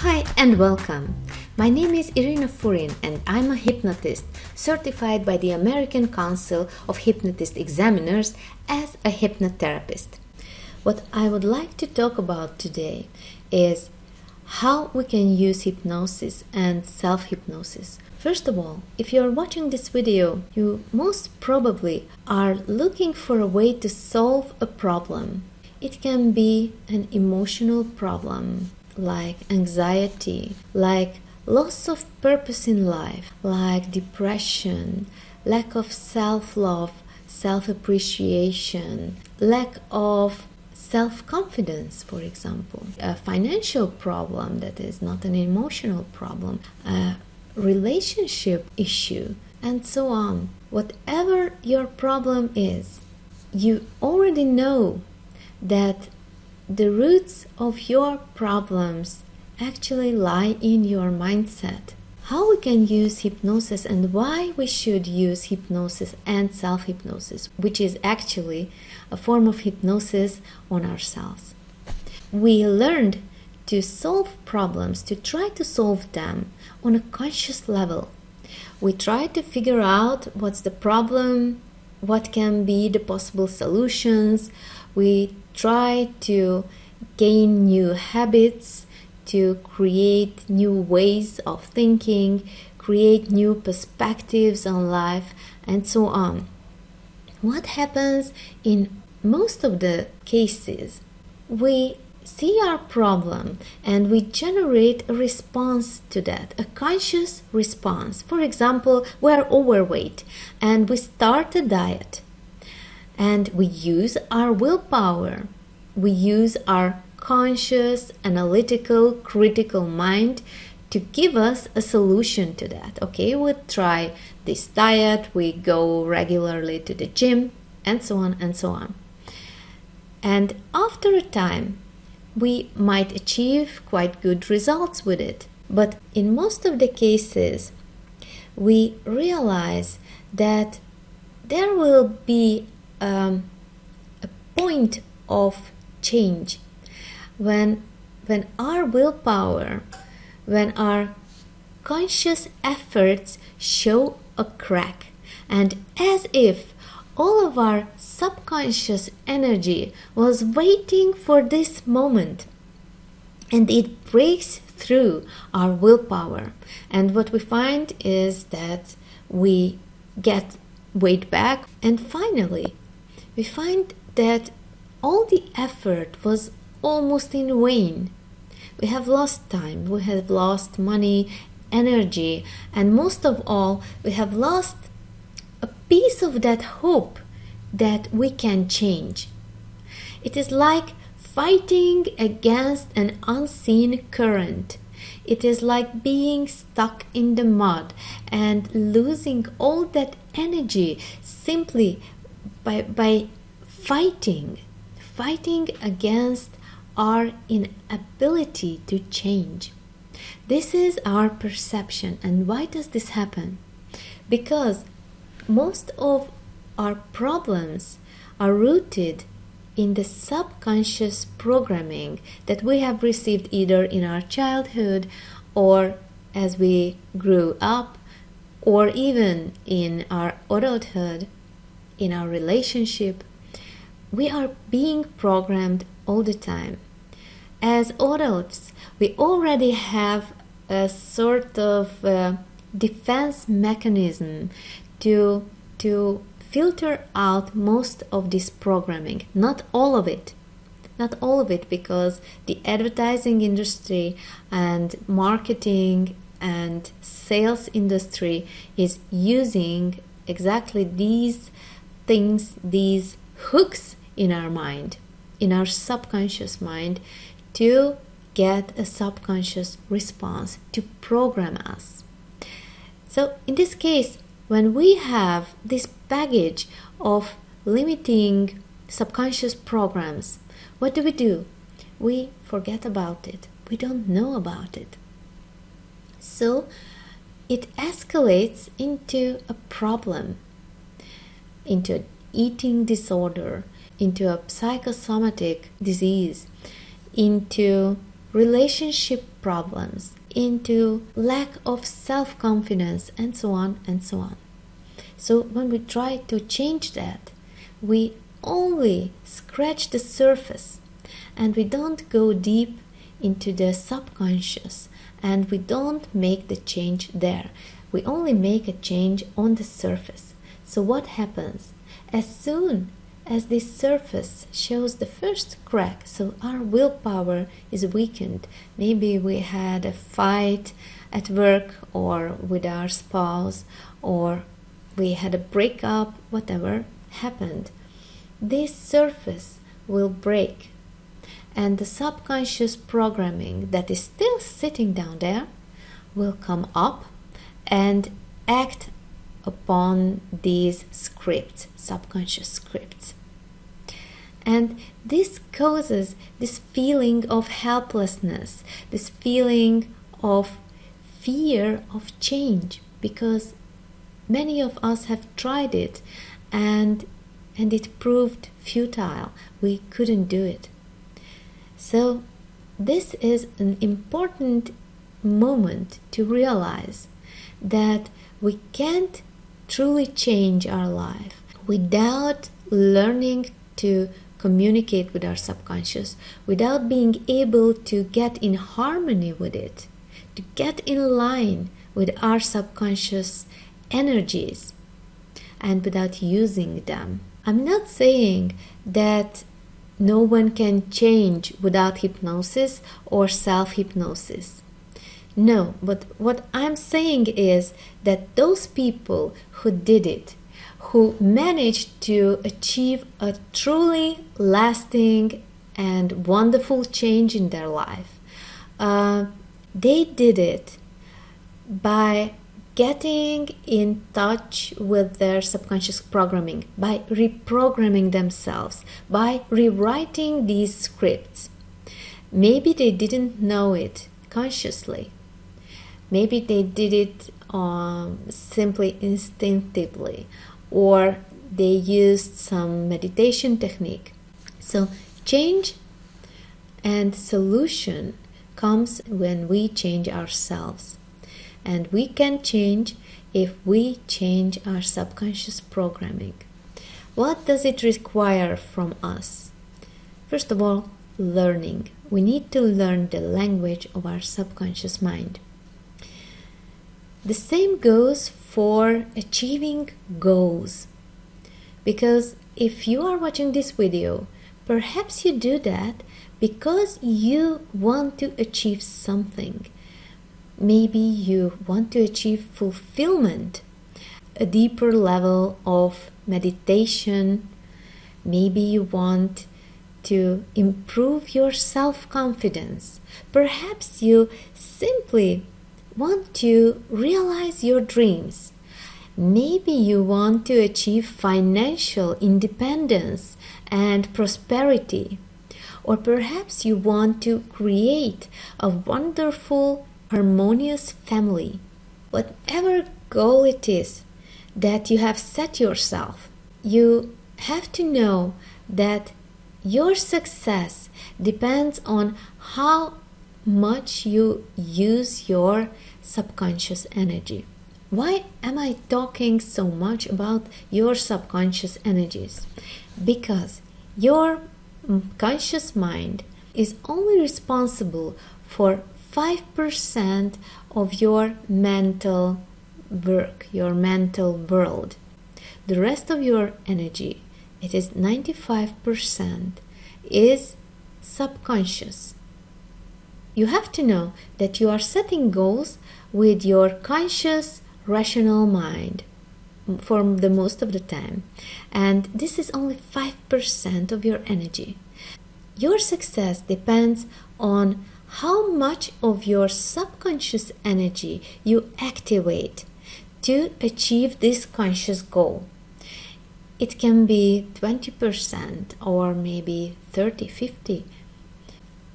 Hi and welcome. My name is Irina Furin and I'm a hypnotist certified by the American Council of Hypnotist Examiners as a hypnotherapist. What I would like to talk about today is how we can use hypnosis and self-hypnosis. First of all, if you are watching this video, you most probably are looking for a way to solve a problem. It can be an emotional problem, like anxiety, like loss of purpose in life, like depression, lack of self-love, self-appreciation, lack of self-confidence, for example, a financial problem that is not an emotional problem, a relationship issue, and so on. Whatever your problem is, you already know that the roots of your problems actually lie in your mindset. How we can use hypnosis and why we should use hypnosis and self-hypnosis, which is actually a form of hypnosis on ourselves. We learned to solve problems, to try to solve them on a conscious level. We try to figure out what's the problem, what can be the possible solutions. We try to gain new habits, to create new ways of thinking, create new perspectives on life, and so on. What happens in most of the cases? We see our problem and we generate a response to that, a conscious response. For example, we're overweight and we start a diet. And we use our willpower, we use our conscious, analytical, critical mind to give us a solution to that. Okay, we try this diet, we go regularly to the gym, and so on and so on. And after a time, we might achieve quite good results with it. But in most of the cases, we realize that there will be a point of change when our willpower, when our conscious efforts show a crack, and as if all of our subconscious energy was waiting for this moment, and it breaks through our willpower. And what we find is that we get weight back, and finally we find that all the effort was almost in vain. We have lost time, we have lost money, energy, and most of all, we have lost a piece of that hope that we can change. It is like fighting against an unseen current. It is like being stuck in the mud and losing all that energy simply by fighting against our inability to change. This is our perception. And why does this happen? Because most of our problems are rooted in the subconscious programming that we have received either in our childhood or as we grew up, or even in our adulthood, in our relationship. We are being programmed all the time. As adults, we already have a sort of defense mechanism to filter out most of this programming. Not all of it, because the advertising industry and marketing and sales industry is using exactly these things, these hooks in our mind, in our subconscious mind, to get a subconscious response, to program us. So in this case, when we have this baggage of limiting subconscious programs, what do? We forget about it. We don't know about it. So it escalates into a problem, into an eating disorder, into a psychosomatic disease, into relationship problems, into lack of self-confidence, and so on and so on. So when we try to change that, we only scratch the surface and we don't go deep into the subconscious, and we don't make the change there. We only make a change on the surface. So what happens? As soon as this surface shows the first crack, so our willpower is weakened. Maybe we had a fight at work or with our spouse, or we had a breakup, whatever happened. This surface will break, and the subconscious programming that is still sitting down there will come up and act upon these scripts, subconscious scripts. And this causes this feeling of helplessness, this feeling of fear of change, because many of us have tried it and it proved futile. We couldn't do it. So this is an important moment to realize that we can't truly change our life without learning to communicate with our subconscious, without being able to get in harmony with it, to get in line with our subconscious energies, and without using them. I'm not saying that no one can change without hypnosis or self-hypnosis. No, but what I'm saying is that those people who did it, who managed to achieve a truly lasting and wonderful change in their life, they did it by getting in touch with their subconscious programming, by reprogramming themselves, by rewriting these scripts. Maybe they didn't know it consciously. Maybe they did it simply instinctively, or they used some meditation technique. So change and solution comes when we change ourselves. And we can change if we change our subconscious programming. What does it require from us? First of all, learning. We need to learn the language of our subconscious mind. The same goes for achieving goals. Because if you are watching this video, perhaps you do that because you want to achieve something. Maybe you want to achieve fulfillment, a deeper level of meditation. Maybe you want to improve your self-confidence. Perhaps you simply want to realize your dreams. Maybe you want to achieve financial independence and prosperity. Or perhaps you want to create a wonderful, harmonious family. Whatever goal it is that you have set yourself, you have to know that your success depends on how much you use your subconscious energy. Why am I talking so much about your subconscious energies? Because your conscious mind is only responsible for 5% of your mental work, your mental world. The rest of your energy, it is 95%, is subconscious. You have to know that you are setting goals with your conscious, rational mind for the most of the time, and this is only 5% of your energy. Your success depends on how much of your subconscious energy you activate to achieve this conscious goal. It can be 20% or maybe 30, 50.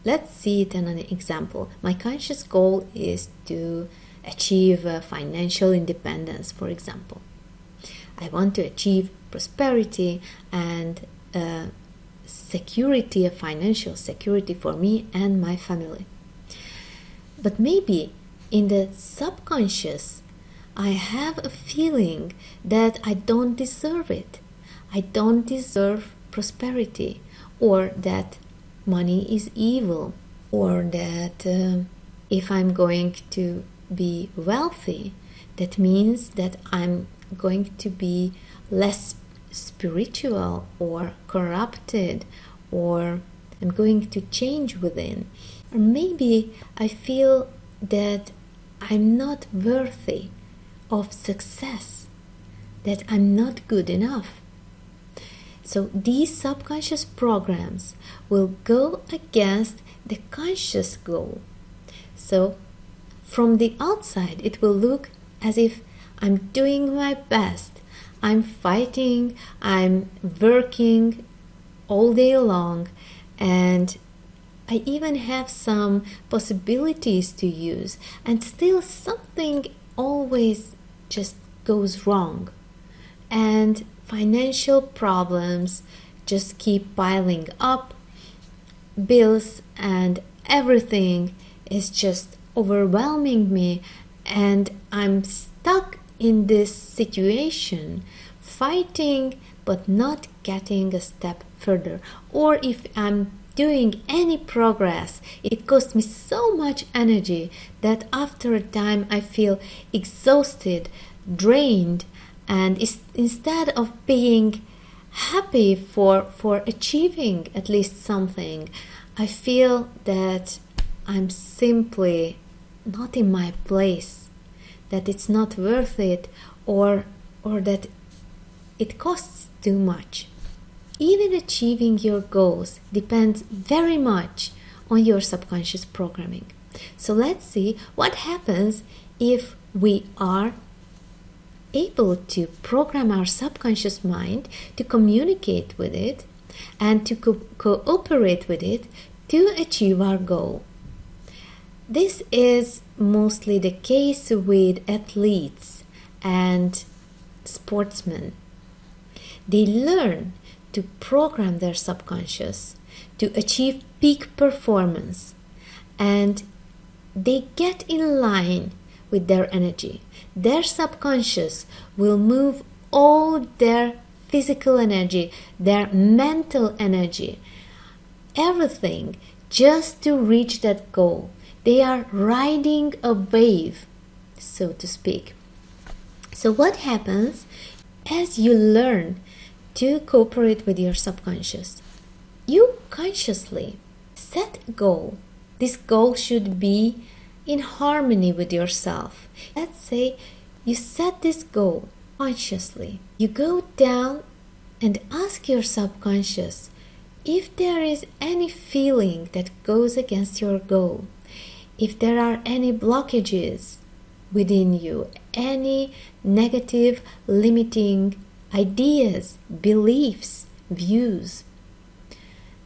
Let's see it in an example. My conscious goal is to achieve financial independence, for example. I want to achieve prosperity and security, financial security for me and my family. But maybe in the subconscious, I have a feeling that I don't deserve it. I don't deserve prosperity, or that money is evil, or that if I'm going to be wealthy, that means that I'm going to be less spiritual or corrupted, or I'm going to change within. Or maybe I feel that I'm not worthy of success, that I'm not good enough. So these subconscious programs will go against the conscious goal. So from the outside, it will look as if I'm doing my best. I'm fighting, I'm working all day long, and I even have some possibilities to use, and still something always just goes wrong. And financial problems just keep piling up. Bills and everything is just overwhelming me, and I'm stuck in this situation, fighting but not getting a step further. Or if I'm doing any progress, it costs me so much energy that after a time I feel exhausted, drained, and instead of being happy for achieving at least something, I feel that I'm simply not in my place, that it's not worth it, or that it costs too much. Even achieving your goals depends very much on your subconscious programming. So let's see what happens if we are able to program our subconscious mind to communicate with it and to cooperate with it to achieve our goal. This is mostly the case with athletes and sportsmen. They learn to program their subconscious to achieve peak performance, and they get in line with their energy. Their subconscious will move all their physical energy, their mental energy, everything just to reach that goal. They are riding a wave, so to speak. So what happens as you learn to cooperate with your subconscious? You consciously set a goal. This goal should be in harmony with yourself. Let's say you set this goal consciously. You go down and ask your subconscious if there is any feeling that goes against your goal, if there are any blockages within you, any negative, limiting ideas, beliefs, views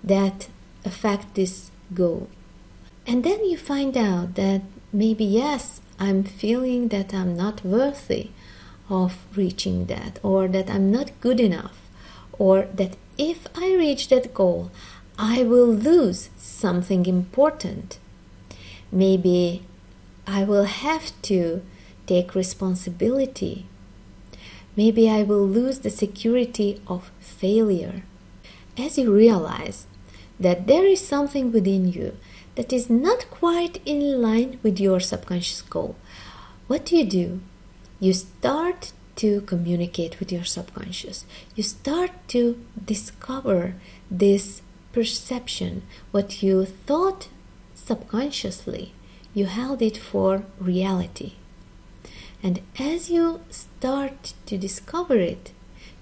that affect this goal. And then you find out that maybe, yes, I'm feeling that I'm not worthy of reaching that, or that I'm not good enough, or that if I reach that goal, I will lose something important. Maybe I will have to take responsibility. Maybe I will lose the security of failure. As you realize that there is something within you that is not quite in line with your subconscious goal, what do? You start to communicate with your subconscious. You start to discover this perception. What you thought subconsciously, you held it for reality. And as you start to discover it,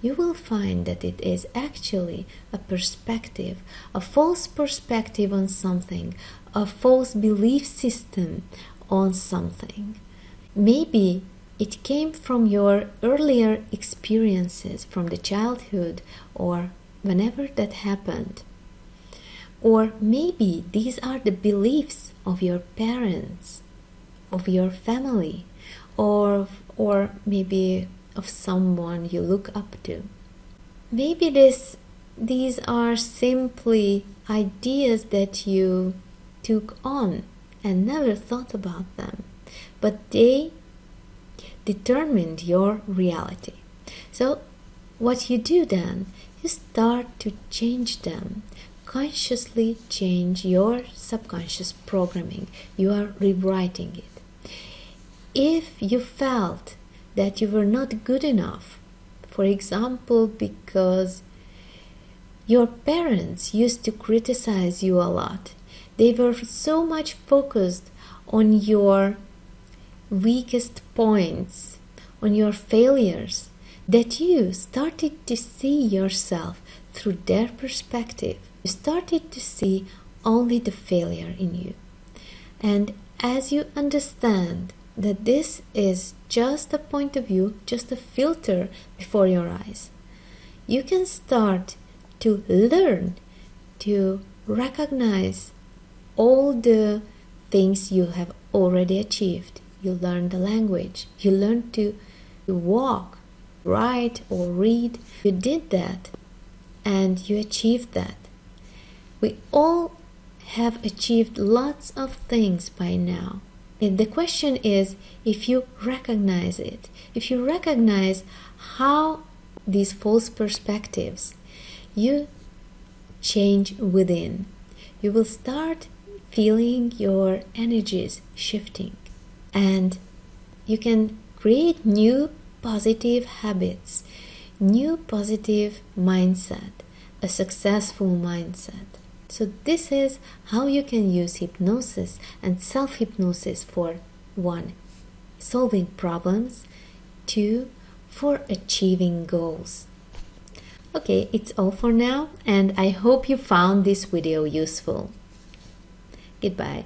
you will find that it is actually a perspective, a false perspective on something, a false belief system on something. Maybe it came from your earlier experiences from the childhood or whenever that happened. Or maybe these are the beliefs of your parents, of your family, or maybe of someone you look up to. Maybe these are simply ideas that you took on and never thought about them, but they determined your reality. So what you do then, you start to change them, consciously change your subconscious programming. You are rewriting it. If you felt that you were not good enough, for example, because your parents used to criticize you a lot, they were so much focused on your weakest points, on your failures, that you started to see yourself through their perspective. You started to see only the failure in you. And as you understand that this is just a point of view, just a filter before your eyes, you can start to learn to recognize all the things you have already achieved. You learn the language, you learn to walk, write or read. You did that and you achieved that. We all have achieved lots of things by now. And the question is, if you recognize it, if you recognize how these false perspectives, you change within. You will start feeling your energies shifting, and you can create new positive habits, new positive mindset, a successful mindset. So this is how you can use hypnosis and self-hypnosis for 1, solving problems, 2, for achieving goals. Okay, it's all for now, and I hope you found this video useful. Goodbye.